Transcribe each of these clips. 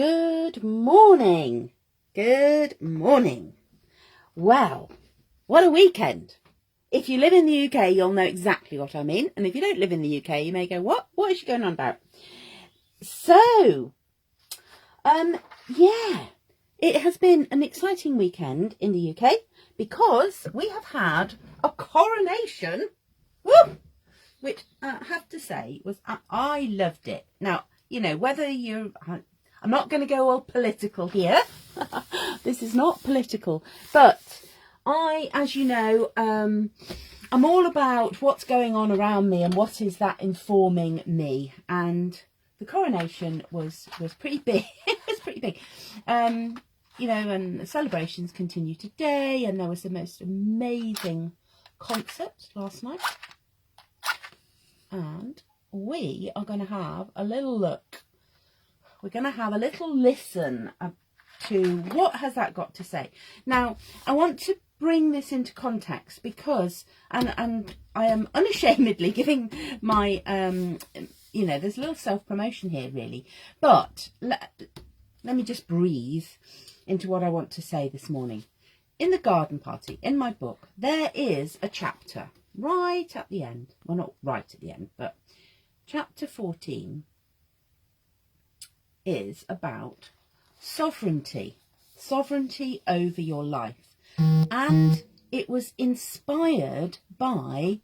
Good morning. Good morning. Well, what a weekend. If you live in the UK, you'll know exactly what I mean. And if you don't live in the UK, you may go, what? What is she going on about? So, yeah, it has been an exciting weekend in the UK because we have had a coronation, which I have to say was, I loved it. Now, you know, whether you're, I'm not going to go all political here. This is not political, but I, as you know, I'm all about what's going on around me and what is that informing me. And the coronation was pretty big. It was pretty big. You know, and the celebrations continue today, and there was the most amazing concert last night. And we are going to have a little look. We're going to have a little listen to what has that got to say. Now, I want to bring this into context because, and I am unashamedly giving my, you know, there's a little self-promotion here really, but let me just breathe into what I want to say this morning. In the garden party, in my book, there is a chapter right at the end. Well, not right at the end, but chapter 14 is about sovereignty over your life. And it was inspired by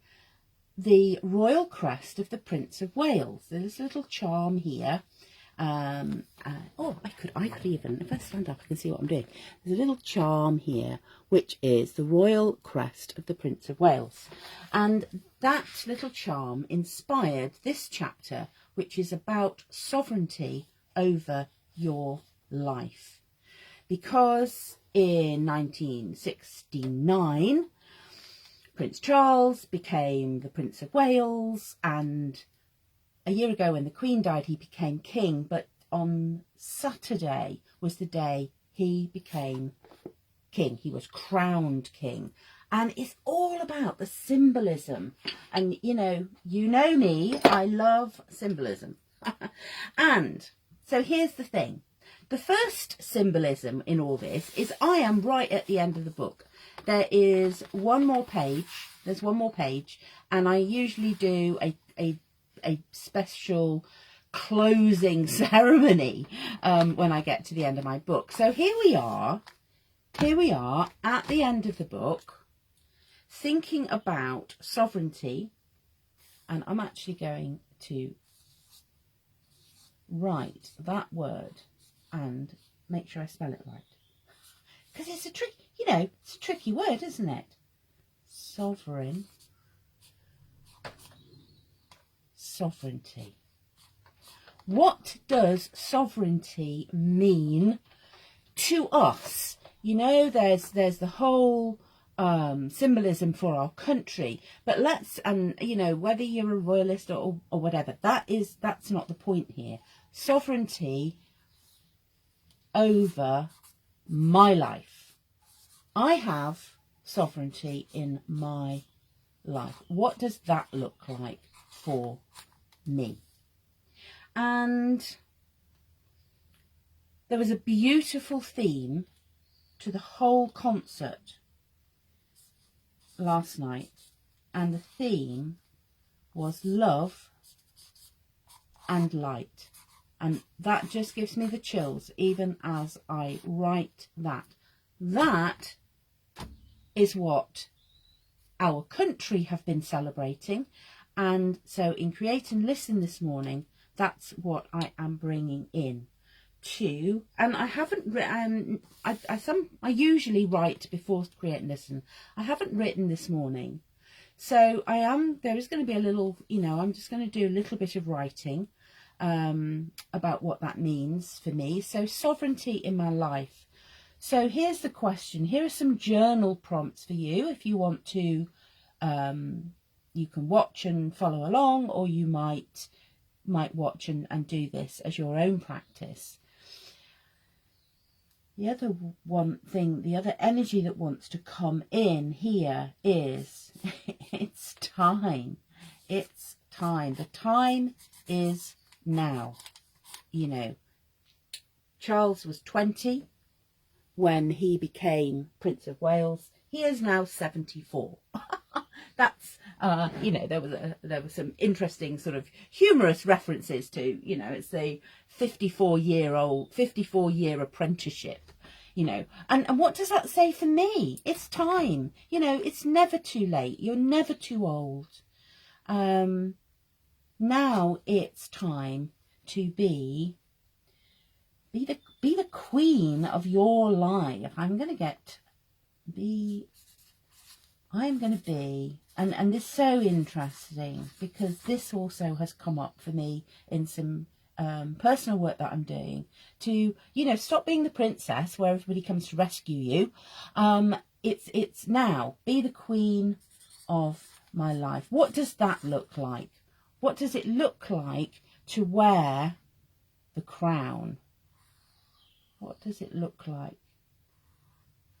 the royal crest of the Prince of Wales. There's a little charm here. Oh, I could even, if I stand up, I can see what I'm doing. There's a little charm here, which is the royal crest of the Prince of Wales. And that little charm inspired this chapter, which is about sovereignty over your life. Because in 1969, Prince Charles became the Prince of Wales, and a year ago when the Queen died, he became king, but on Saturday was the day he became king. He was crowned king. And it's all about the symbolism. And, you know me, I love symbolism. And so here's the thing. The first symbolism in all this is I am right at the end of the book. There is one more page. There's one more page. And I usually do a special closing ceremony when I get to the end of my book. So here we are at the end of the book, thinking about sovereignty, and I'm actually going to write that word and make sure I spell it right, because it's a trick, you know, it's a tricky word, isn't it? Sovereignty. What does sovereignty mean to us? You know, there's the whole symbolism for our country, but you know, whether you're a royalist or whatever, that's not the point here. Sovereignty over my life. I have sovereignty in my life. What does that look like for me? And there was a beautiful theme to the whole concert last night, and the theme was love and light, and that just gives me the chills even as I write that. That is what our country have been celebrating, and so in Create and Listen this morning, that's what I am bringing in to. And I haven't written, I usually write before Create and Listen. I haven't written this morning, so there is going to be a little, you know, I'm just going to do a little bit of writing about what that means for me. So sovereignty in my life. So here's the question. Here are some journal prompts for you if you want to. You can watch and follow along, or you might watch and do this as your own practice. The other the other energy that wants to come in here is it's time. It's time. The time is now. You know, Charles was 20 when he became Prince of Wales. He is now 74. That's you know, there was some interesting sort of humorous references to, you know, it's a 54-year apprenticeship, you know, and what does that say for me? It's time, you know, it's never too late. You're never too old. Now it's time to be the queen of your life. I'm going to be, and this is so interesting because this also has come up for me in some personal work that I'm doing to, you know, stop being the princess where everybody comes to rescue you. It's now be the queen of my life. What does that look like? What does it look like to wear the crown? What does it look like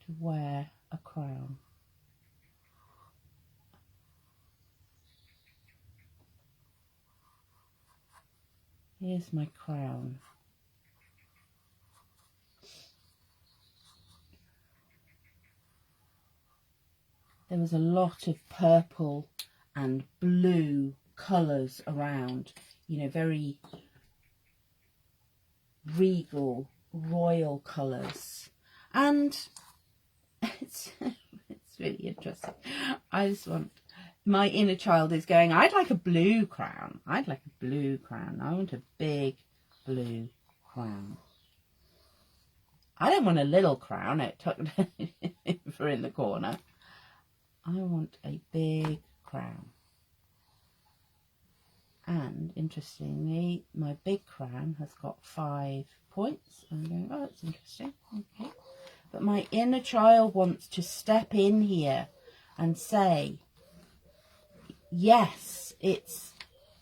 to wear a crown? Here's my crown. There was a lot of purple and blue colours around, you know, very regal, royal colours. And it's really interesting. I just want, my inner child is going, I'd like a blue crown. I'd like a blue crown. I want a big blue crown. I don't want a little crown tucked for in the corner. I want a big crown. And interestingly, my big crown has got 5 points. I'm going, oh, that's interesting. Okay. But my inner child wants to step in here and say, yes, it's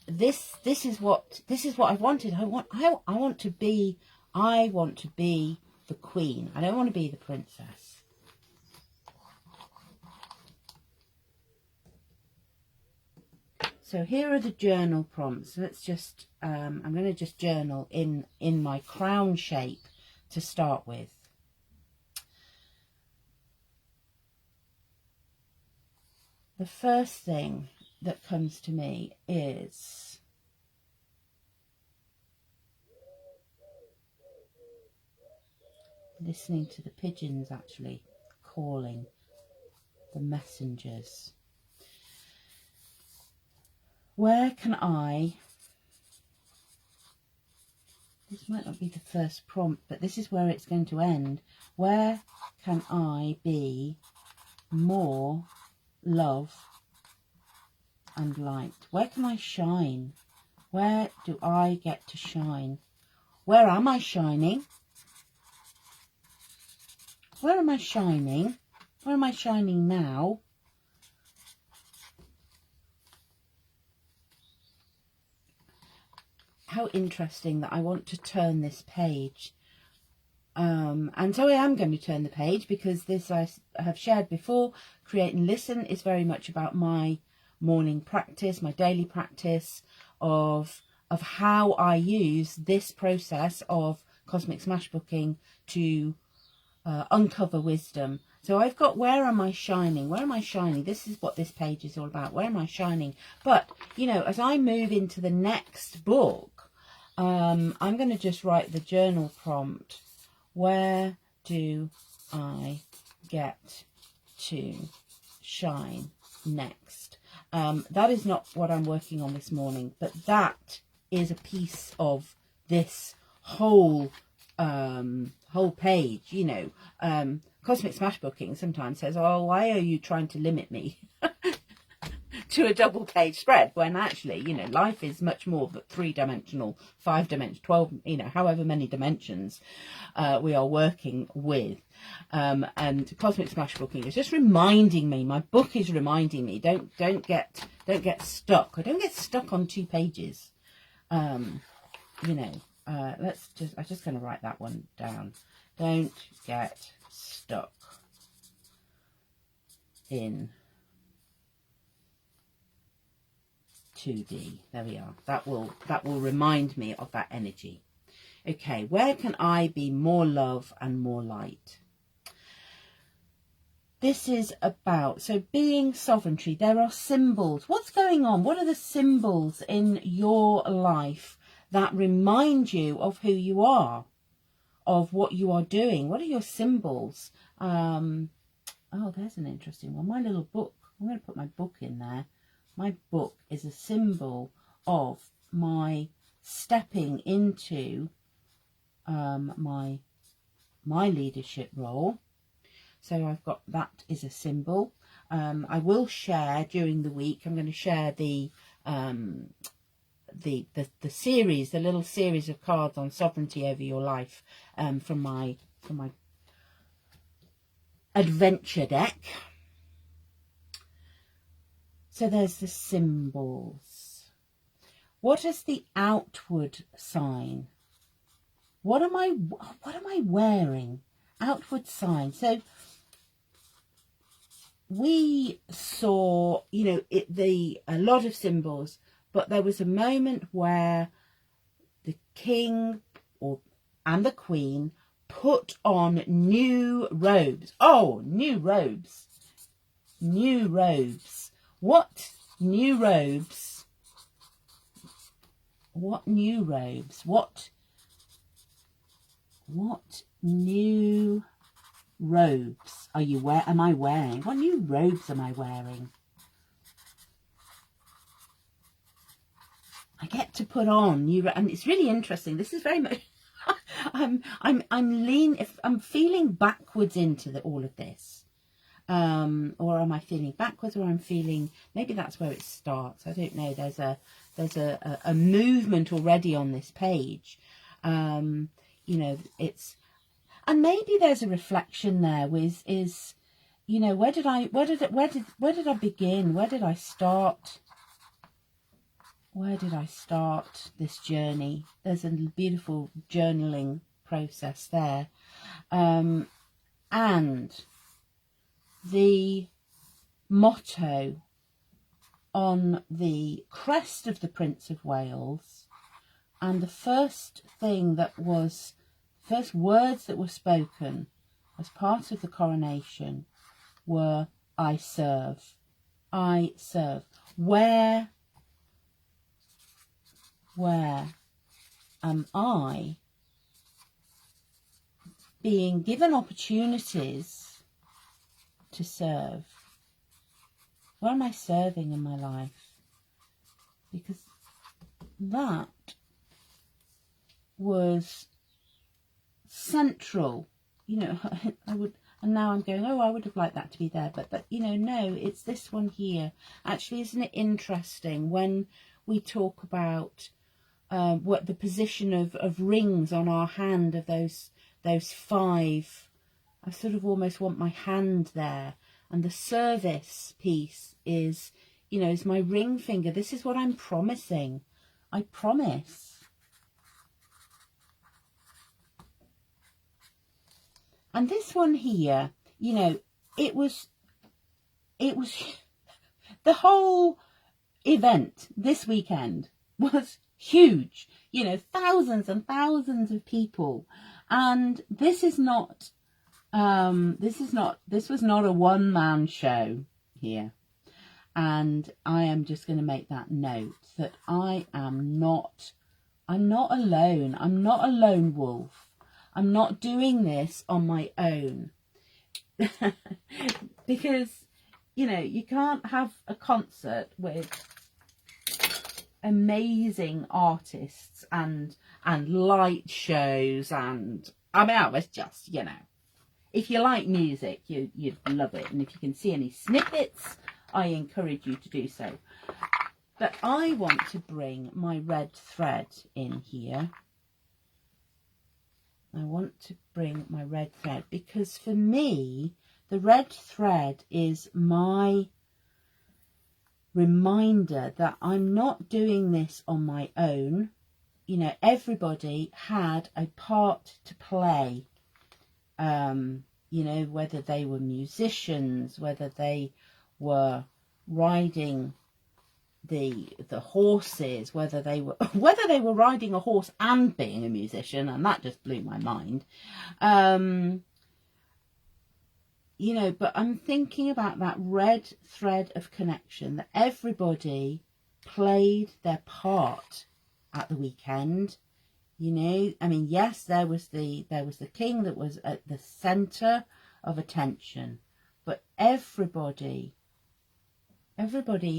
this is what I wanted. I want to be the queen. I don't want to be the princess. So here are the journal prompts. Let's just, I'm going to just journal in my crown shape to start with. The first thing that comes to me is listening to the pigeons actually calling, the messengers. Where can I, this might not be the first prompt, but this is where it's going to end. Where can I be more love and light? Where can I shine? Where do I get to shine? Where am I shining? Where am I shining? Where am I shining now? How interesting that I want to turn this page. And so I am going to turn the page because this I have shared before. Create and Listen is very much about my morning practice, my daily practice of how I use this process of cosmic smashbooking to uncover wisdom. So I've got, where am I shining? Where am I shining? This is what this page is all about. Where am I shining? But, you know, as I move into the next book, I'm going to just write the journal prompt. Where do I get to shine next? That is not what I'm working on this morning, but that is a piece of this whole page, you know. Cosmic Smashbooking sometimes says, oh, why are you trying to limit me to a double page spread, when actually, you know, life is much more but 3-dimensional, 5-dimensional, 12, you know, however many dimensions we are working with. And Cosmic Smashbooking is just reminding me, my book is reminding me, don't get stuck. I don't get stuck on 2 pages. You know, I'm just going to write that one down. Don't get stuck in 2D. There we are. That will remind me of that energy. Okay, where can I be more love and more light? This is about, so being sovereignty, there are symbols. What's going on? What are the symbols in your life that remind you of who you are, of what you are doing? What are your symbols? Oh, there's an interesting one. My little book. I'm going to put my book in there. My book is a symbol of my stepping into my leadership role. So I've got, that is a symbol. I will share during the week. I'm going to share the series, the little series of cards on sovereignty over your life from my adventure deck. So there's the symbols. What is the outward sign? What am I wearing? Outward sign. So we saw, you know, a lot of symbols, but there was a moment where the king and the queen put on new robes. Oh, new robes. New robes. What new robes? What new robes? What new robes am I wearing? What new robes am I wearing? I get to put on new, and it's really interesting. This is very much I'm feeling backwards into all of this. Or am I feeling backwards, or I'm feeling, maybe that's where it starts. I don't know. There's a movement already on this page. You know, and maybe there's a reflection there with, you know, where did I begin? Where did I start? Where did I start this journey? There's a beautiful journaling process there. And the motto on the crest of the Prince of Wales, and the first words that were spoken as part of the coronation were, I serve. I serve. Where am I being given opportunities to serve? Where am I serving in my life? Because that was central, you know. And now I'm going, oh, I would have liked that to be there, but you know, no, it's this one here. Actually, isn't it interesting when we talk about what the position of rings on our hand, of those 5, I sort of almost want my hand there, and the service piece is, you know, is my ring finger. This is what I'm promising. I promise. And this one here, you know, it was the whole event this weekend was huge, you know, thousands and thousands of people. And this was not a one-man show here. And I am just going to make that note that I'm not alone. I'm not a lone wolf. I'm not doing this on my own. Because, you know, you can't have a concert with amazing artists and light shows, and I mean, I was just, you know, if you like music, you'd love it. And if you can see any snippets, I encourage you to do so. But I want to bring my red thread in here. I want to bring my red thread because for me, the red thread is my reminder that I'm not doing this on my own. You know, everybody had a part to play. You know, whether they were musicians, whether they were riding the horses, whether they were riding a horse and being a musician, and that just blew my mind. You know, but I'm thinking about that red thread of connection, that everybody played their part at the weekend. You know, I mean, yes, there was the king that was at the centre of attention, but everybody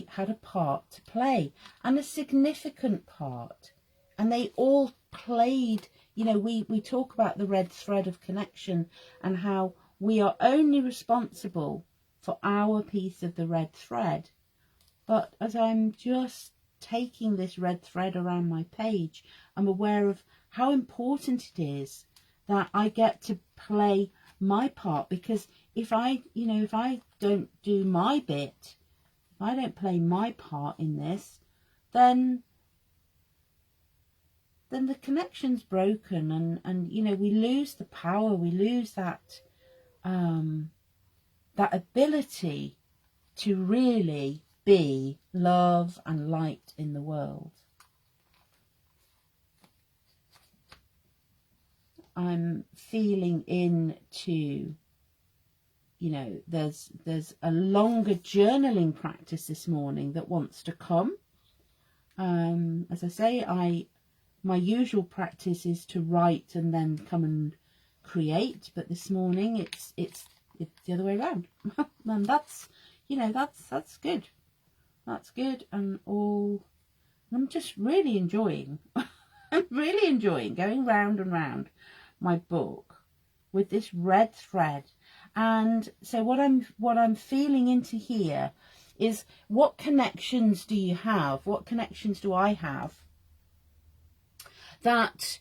had a part to play, and a significant part, and they all played. You know, we talk about the red thread of connection and how we are only responsible for our piece of the red thread. But as I'm just taking this red thread around my page, I'm aware of how important it is that I get to play my part, because if I don't do my bit, if I don't play my part in this, then the connection's broken, and you know, we lose the power, we lose that that ability to really be love and light in the world. I'm feeling into, you know, there's a longer journaling practice this morning that wants to come. As I say, my usual practice is to write and then come and create, but this morning it's the other way around. And that's, you know, that's good. That's good, and I'm just really enjoying I'm really enjoying going round and round my book with this red thread. And so what I'm feeling into here is, what connections do you have? What connections do I have that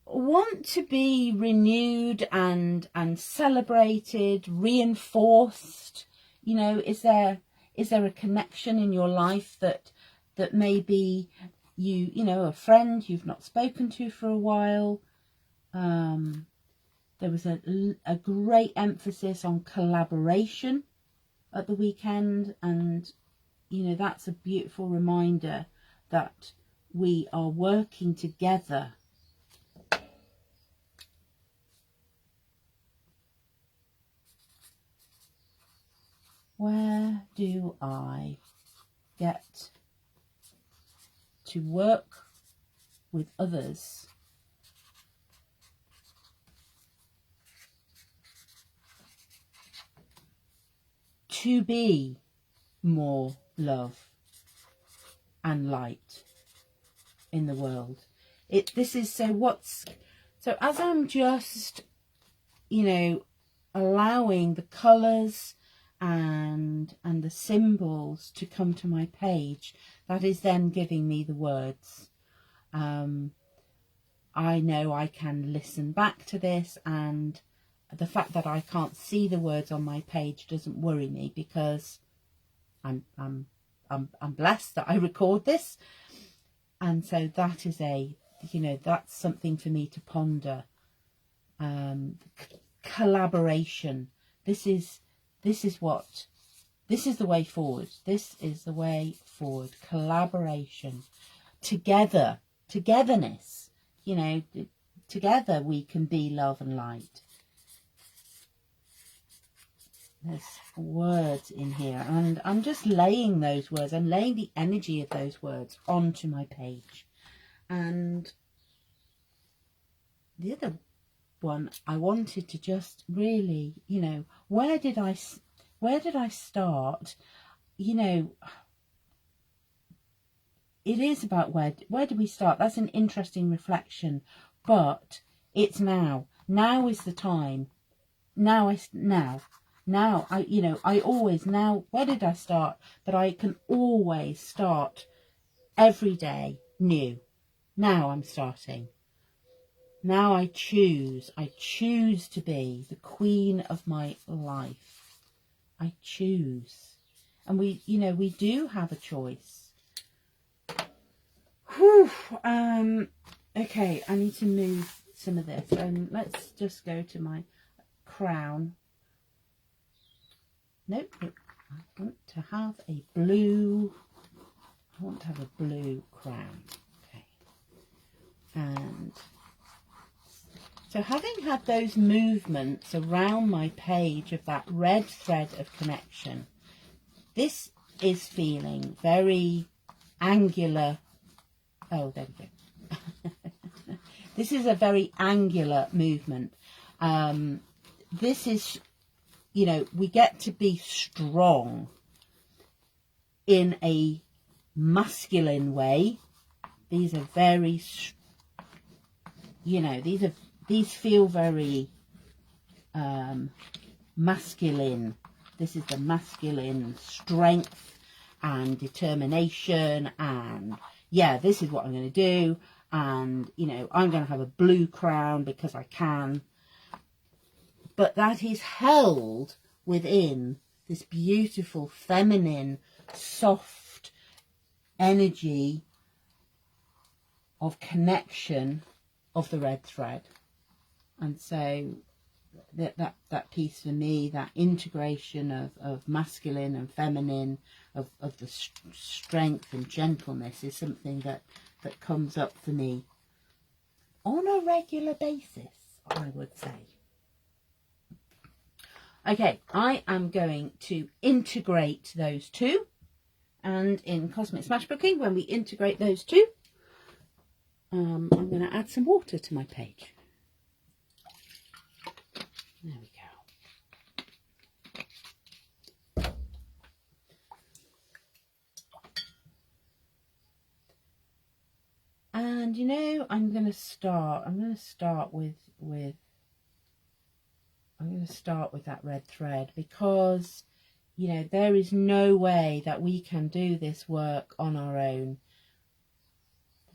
want to be renewed and celebrated, reinforced? You know, is there a connection in your life that maybe you know, a friend you've not spoken to for a while? There was a great emphasis on collaboration at the weekend, and you know, that's a beautiful reminder that we are working together. Where do I get to work with others to be more love and light in the world? So as I'm just, you know, allowing the colours and the symbols to come to my page, that is then giving me the words. I know I can listen back to this, and the fact that I can't see the words on my page doesn't worry me, because I'm blessed that I record this, and so that is that's something for me to ponder. Collaboration. This is the way forward. This is the way forward. Collaboration, togetherness. You know, together we can be love and light. There's words in here, and I'm just laying those words. I'm laying the energy of those words onto my page. And the other one, I wanted to just really, you know, where did I start? You know, it is about where do we start? That's an interesting reflection, but it's now. Now is the time. Now, I always, now, where did I start? But I can always start every day new. Now I'm starting. Now I choose to be the queen of my life. I choose. And we do have a choice. Whew. Okay, I need to move some of this. Let's just go to my crown. Nope, I want to have a blue I want to have a blue crown. Okay. And so having had those movements around my page of that red thread of connection, this is feeling very angular. Oh, there we go. This is a very angular movement. This is, you know, we get to be strong in a masculine way. These are very, you know, these feel very masculine. This is the masculine strength and determination, and yeah, this is what I'm going to do, and you know, I'm going to have a blue crown because I can. But that is held within this beautiful feminine soft energy of connection of the red thread. And so that piece for me, that integration of masculine and feminine, of the strength and gentleness, is something that comes up for me on a regular basis, I would say. Okay, I am going to integrate those two, and in Cosmic Smashbooking, when we integrate those two, I'm going to add some water to my page. There we go. And you know, I'm going to start with that red thread, because you know, there is no way that we can do this work on our own.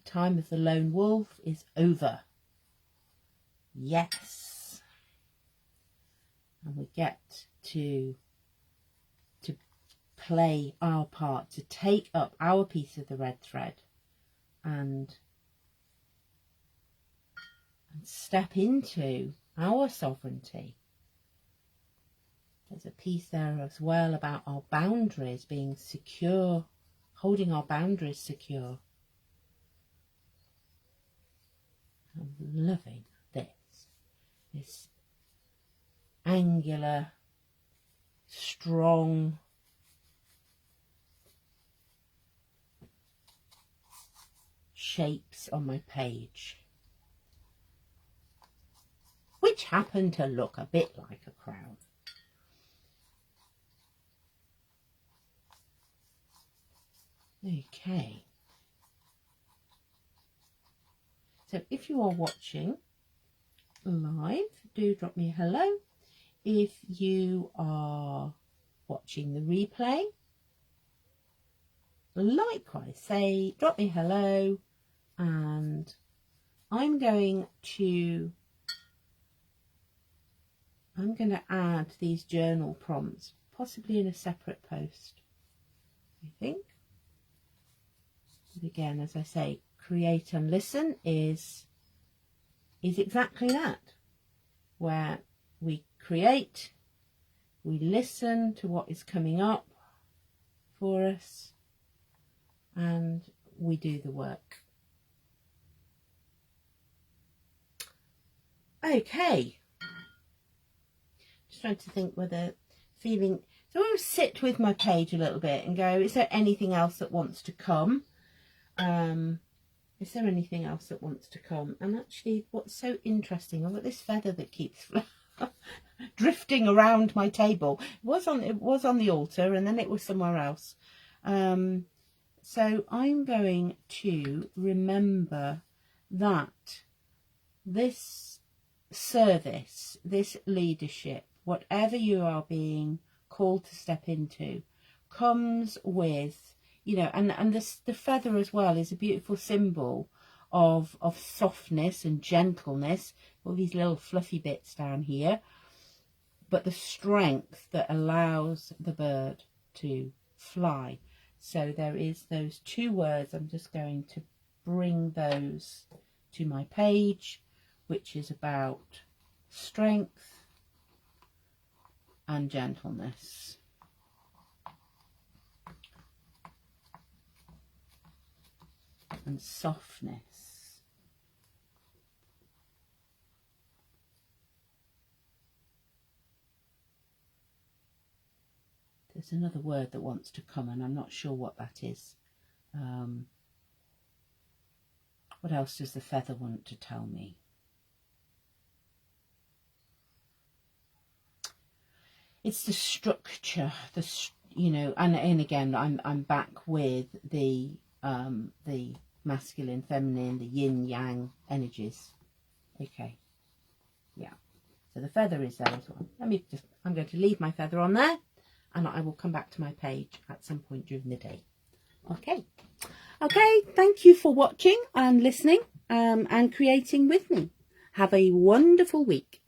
The time of the lone wolf is over. Yes. And we get to play our part, to take up our piece of the red thread and step into our sovereignty. There's a piece there as well about our boundaries being secure, holding our boundaries secure. I'm loving this angular, strong, shapes on my page, which happen to look a bit like a crown. Okay, so if you are watching live, do drop me a hello. If you are watching the replay, likewise, drop me a hello, and I'm going to add these journal prompts, possibly in a separate post, I think. But again, as I say, create and listen is exactly that, where we create, we listen to what is coming up for us, and we do the work. Okay, just trying to think whether feeling, so I will sit with my page a little bit and go, is there anything else that wants to come? Is there anything else that wants to come? And actually, what's so interesting, I've got this feather that keeps drifting around my table. It was on the altar, and then it was somewhere else. So I'm going to remember that this service, this leadership, whatever you are being called to step into, comes with, you know, and the feather as well is a beautiful symbol of softness and gentleness, all these little fluffy bits down here, but the strength that allows the bird to fly. So there is those two words. I'm just going to bring those to my page, which is about strength and gentleness. and softness. There's another word that wants to come, and I'm not sure what that is. What else does the feather want to tell me? It's the structure, you know, and again, I'm back with the masculine, feminine, the yin yang energies. Okay, yeah. So the feather is there as well. I'm going to leave my feather on there, and I will come back to my page at some point during the day. Okay. Thank you for watching and listening and creating with me. Have a wonderful week.